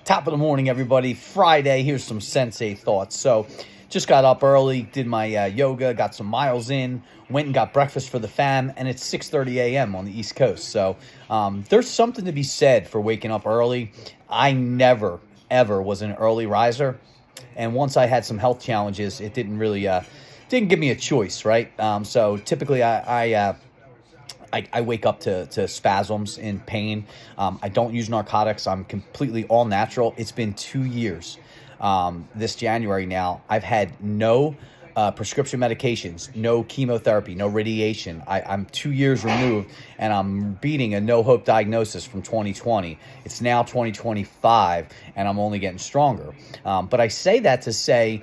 Top of the morning, everybody. Friday. Here's some sensei thoughts. So, just got up early, did my yoga, got some miles in, went and got breakfast for the fam, and it's 6:30 a.m. on the East Coast. So, there's something to be said for waking up early. I never, ever was an early riser, and once I had some health challenges, it didn't really didn't give me a choice, right? So typically, I wake up to spasms and pain. I don't use narcotics. I'm completely all natural. It's been 2 years. This January now, I've had no prescription medications, no chemotherapy, no radiation. I'm 2 years removed, and I'm beating a no-hope diagnosis from 2020. It's now 2025, and I'm only getting stronger. But I say that to say,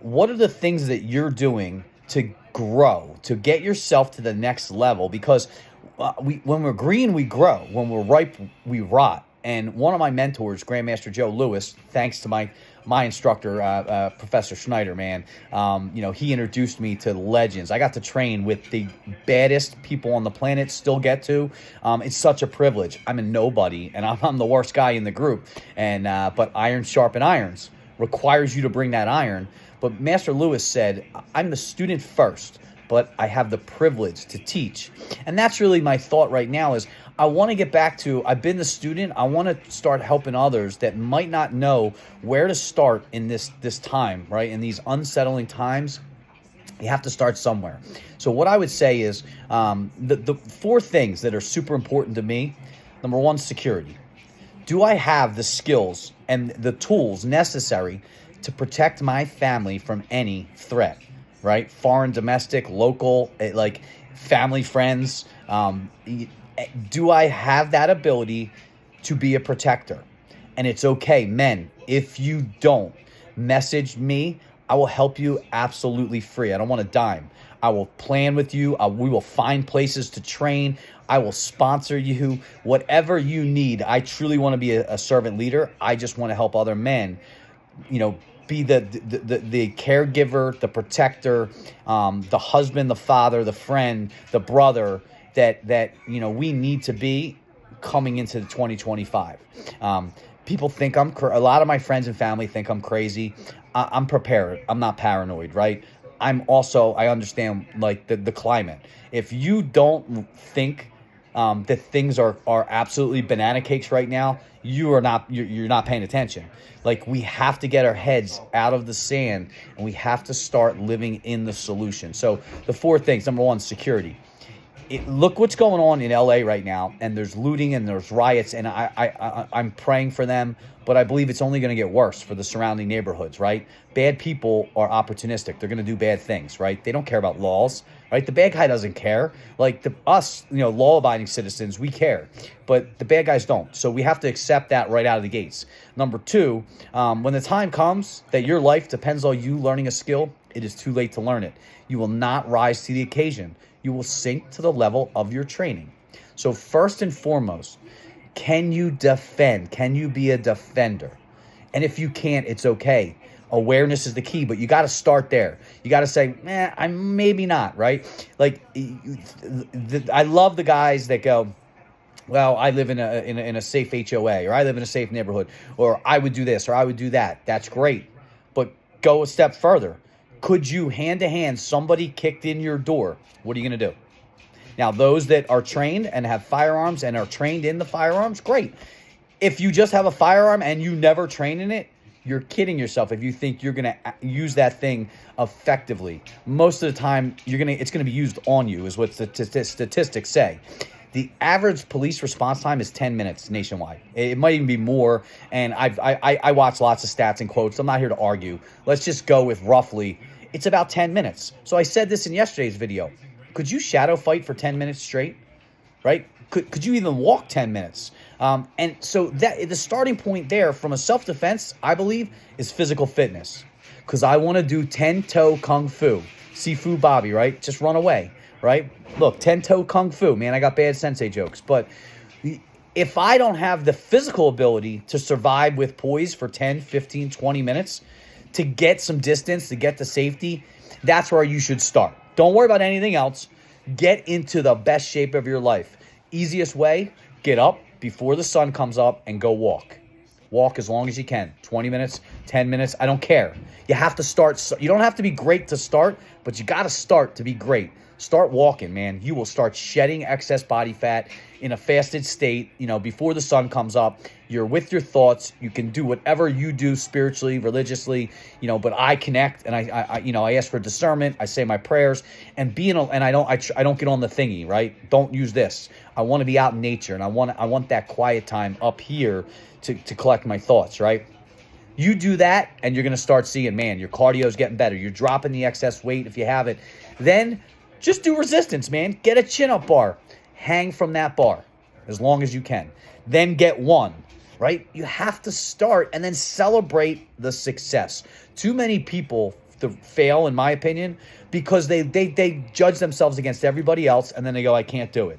what are the things that you're doing to grow, to get yourself to the next level? Because when we're green, we grow. When we're ripe, we rot. And one of my mentors, Grandmaster Joe Lewis, thanks to my instructor, Professor Schneider, man, he introduced me to legends. I got to train with the baddest people on the planet, still get to. It's such a privilege. I'm a nobody, and I'm the worst guy in the group. And but iron sharpen irons requires you to bring that iron. But Master Lewis said, I'm the student first, but I have the privilege to teach. And that's really my thought right now is I want to get back to, I've been the student. I want to start helping others that might not know where to start in this time, right? In these unsettling times, you have to start somewhere. So what I would say is the four things that are super important to me. Number one, security. Do I have the skills and the tools necessary to protect my family from any threat, right? Foreign, domestic, local, like family, friends. Do I have that ability to be a protector? And it's okay, men, if you don't, message me. I will help you absolutely free. I don't want a dime. I will plan with you. We will find places to train. I will sponsor you. Whatever you need. I truly want to be a servant leader. I just want to help other men, be the caregiver, the protector, the husband, the father, the friend, the brother that we need to be coming into 2025. People think a lot of my friends and family think I'm crazy. I'm prepared. I'm not paranoid, right? I understand like the climate. If you don't think that things are absolutely banana cakes right now, you're not paying attention. Like, we have to get our heads out of the sand, and we have to start living in the solution. So the four things. Number one, security. Look what's going on in LA right now, and there's looting and there's riots, and I'm praying for them, but I believe it's only going to get worse for the surrounding neighborhoods, right? Bad people are opportunistic. They're going to do bad things, right? They don't care about laws, right? The bad guy doesn't care. Like us, law-abiding citizens, we care, but the bad guys don't. So we have to accept that right out of the gates. Number two, when the time comes that your life depends on you learning a skill, it is too late to learn it. You will not rise to the occasion. You will sink to the level of your training. So first and foremost, can you defend? Can you be a defender? And if you can't, it's okay. Awareness is the key, but you got to start there. You got to say, I'm maybe not, right? Like, I love the guys that go, well, I live in a safe HOA, or I live in a safe neighborhood, or I would do this, or I would do that. That's great. But go a step further. Could you, hand-to-hand, somebody kicked in your door? What are you going to do? Now, those that are trained and have firearms and are trained in the firearms, great. If you just have a firearm and you never train in it, you're kidding yourself if you think you're going to use that thing effectively. Most of the time, it's going to be used on you, is what statistics say. The average police response time is 10 minutes nationwide. It might even be more. And I watch lots of stats and quotes. I'm not here to argue. Let's just go with roughly, it's about 10 minutes. So I said this in yesterday's video. Could you shadow fight for 10 minutes straight? Right? Could you even walk 10 minutes? And so the starting point there from a self-defense, I believe, is physical fitness. Because I want to do 10-toe kung fu. Sifu Bobby, right? Just run away, right? Look, 10-toe kung fu. Man, I got bad sensei jokes. But if I don't have the physical ability to survive with poise for 10, 15, 20 minutes, to get some distance, to get to safety, that's where you should start. Don't worry about anything else. Get into the best shape of your life. Easiest way, get up before the sun comes up and go walk. Walk as long as you can. 20 minutes, 10 minutes, I don't care. You have to start. You don't have to be great to start, but you got to start to be great. Start walking, man. You will start shedding excess body fat in a fasted state, before the sun comes up. You're with your thoughts. You can do whatever you do spiritually, religiously, but I connect and I ask for discernment. I say my prayers and I don't get on the thingy, right? Don't use this. I want to be out in nature and I want that quiet time up here to collect my thoughts, right? You do that and you're going to start seeing, man, your cardio is getting better. You're dropping the excess weight if you have it. Then just do resistance, man. Get a chin-up bar. Hang from that bar as long as you can. Then get one, right? You have to start and then celebrate the success. Too many people fail, in my opinion, because they judge themselves against everybody else and then they go, I can't do it.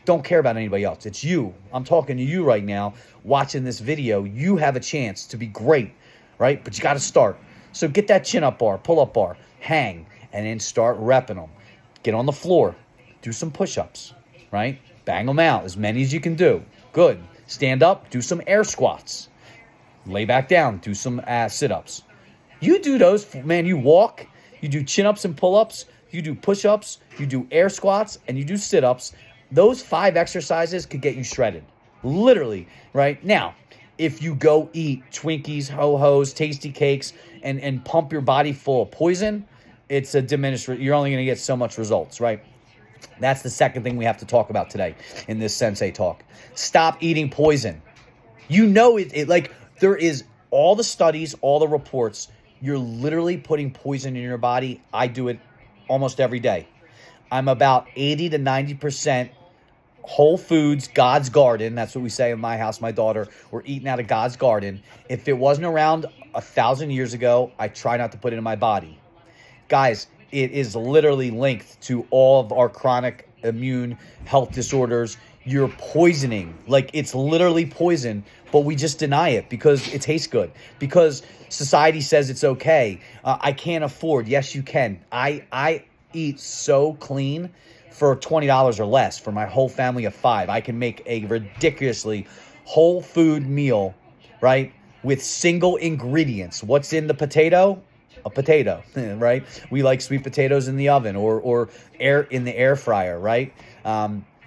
Don't care about anybody else. It's you. I'm talking to you right now watching this video. You have a chance to be great, right? But you got to start. So get that chin-up bar, pull-up bar, hang, and then start repping them. Get on the floor. Do some push-ups, right? Bang them out, as many as you can do. Good. Stand up, do some air squats. Lay back down, do some sit-ups. You do those, man, you walk, you do chin-ups and pull-ups, you do push-ups, you do air squats, and you do sit-ups. Those 5 exercises could get you shredded. Literally, right? Now, if you go eat Twinkies, Ho-Hos, Tasty Cakes, and pump your body full of poison, it's a diminished, you're only going to get so much results, right? That's the second thing we have to talk about today in this Sensei Talk. Stop eating poison. There is all the studies, all the reports. You're literally putting poison in your body. I do it almost every day. I'm about 80 to 90% whole foods, God's garden. That's what we say in my house. My daughter, we're eating out of God's garden. If it wasn't around 1,000 years ago, I try not to put it in my body. Guys, it is literally linked to all of our chronic immune health disorders. You're poisoning. It's literally poison, but we just deny it because it tastes good. Because society says it's okay. I can't afford. Yes, you can. I eat so clean for $20 or less for my whole family of 5. I can make a ridiculously whole food meal, right, with single ingredients. What's in the potato? A potato, right? We like sweet potatoes in the oven or in the air fryer, right?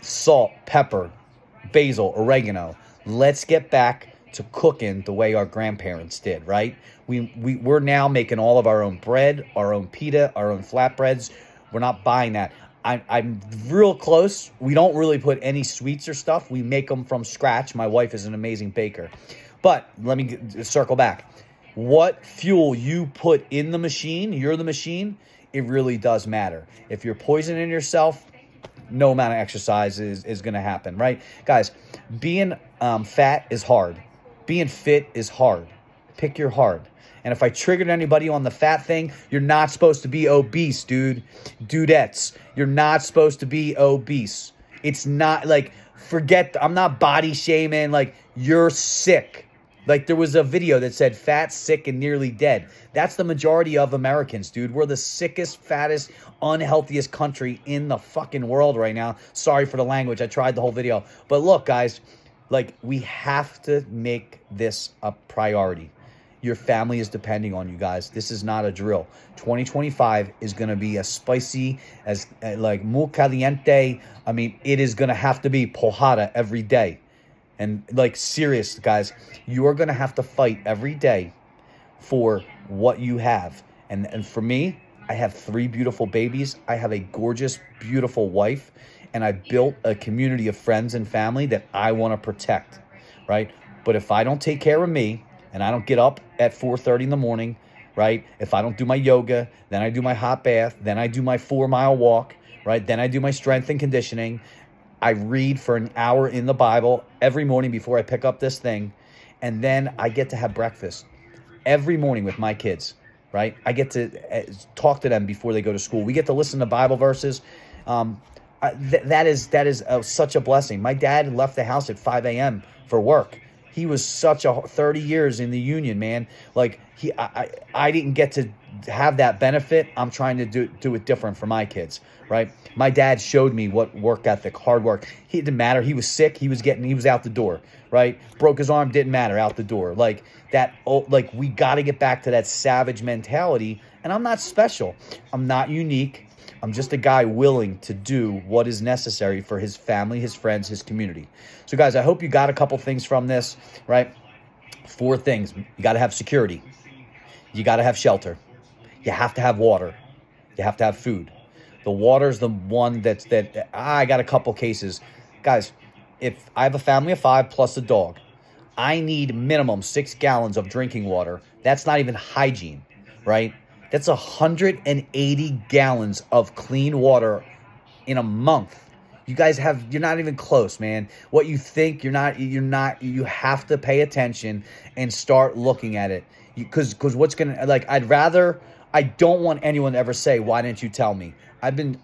Salt, pepper, basil, oregano. Let's get back to cooking the way our grandparents did, right? We're now making all of our own bread, our own pita, our own flatbreads. We're not buying that. I'm real close. We don't really put any sweets or stuff. We make them from scratch. My wife is an amazing baker. But let me circle back. What fuel you put in the machine, you're the machine, it really does matter. If you're poisoning yourself, no amount of exercise is going to happen, right? Guys, being fat is hard. Being fit is hard. Pick your hard. And if I triggered anybody on the fat thing, you're not supposed to be obese, dudettes. You're not supposed to be obese. It's not I'm not body shaming. You're sick. There was a video that said fat, sick, and nearly dead. That's the majority of Americans, dude. We're the sickest, fattest, unhealthiest country in the fucking world right now. Sorry for the language. I tried the whole video. But look, guys, we have to make this a priority. Your family is depending on you guys. This is not a drill. 2025 is going to be as spicy as muy caliente. I mean, it is going to have to be pojada every day. And serious, guys, you are going to have to fight every day for what you have. And for me, I have 3 beautiful babies. I have a gorgeous, beautiful wife. And I built a community of friends and family that I want to protect, right? But if I don't take care of me and I don't get up at 4:30 in the morning, right? If I don't do my yoga, then I do my hot bath, then I do my 4-mile walk, right? Then I do my strength and conditioning. I read for an hour in the Bible every morning before I pick up this thing. And then I get to have breakfast every morning with my kids, right? I get to talk to them before they go to school. We get to listen to Bible verses. That is such a blessing. My dad left the house at 5 a.m. for work. He was such a 30 years in the union, man. Like I didn't get to have that benefit. I'm trying to do it different for my kids, right? My dad showed me what work ethic, hard work. It didn't matter. He was sick. He was out the door, right? Broke his arm, didn't matter, out the door. Like that. Like we got to get back to that savage mentality. And I'm not special. I'm not unique. I'm just a guy willing to do what is necessary for his family, his friends, his community. So guys, I hope you got a couple things from this, right? 4 things. You got to have security. You got to have shelter. You have to have water. You have to have food. The water's the one I got a couple cases. Guys, if I have a family of 5 plus a dog, I need minimum 6 gallons of drinking water. That's not even hygiene, right? That's 180 gallons of clean water in a month. You guys you're not even close, man. What you think, you're not, you have to pay attention and start looking at it. Because what's going to, like, I don't want anyone to ever say, why didn't you tell me? I've been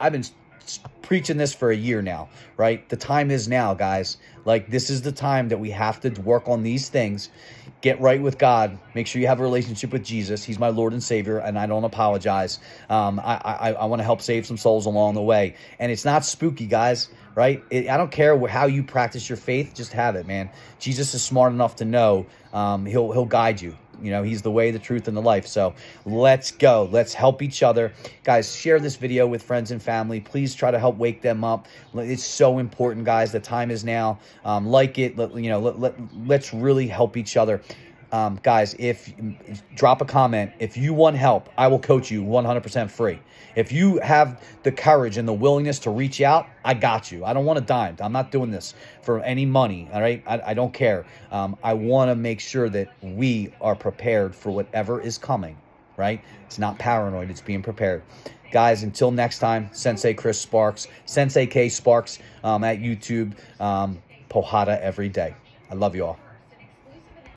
preaching this for a year now, right? The time is now, guys. Like, this is the time that we have to work on these things. Get right with God. Make sure you have a relationship with Jesus. He's my Lord and Savior, and I don't apologize. I want to help save some souls along the way. And it's not spooky, guys, right? I don't care how you practice your faith. Just have it, man. Jesus is smart enough to know he'll guide you. You know, he's the way, the truth, and the life. So let's go. Let's help each other. Guys, share this video with friends and family. Please try to help wake them up. It's so important, guys. The time is now. Like it. Let's really help each other. Guys, drop a comment. If you want help, I will coach you 100% free. If you have the courage and the willingness to reach out, I got you. I don't want a dime. I'm not doing this for any money, all right? I don't care. I want to make sure that we are prepared for whatever is coming, right? It's not paranoid. It's being prepared. Guys, until next time, Sensei Chris Sparks, Sensei K Sparks at YouTube, Pohada every day. I love you all.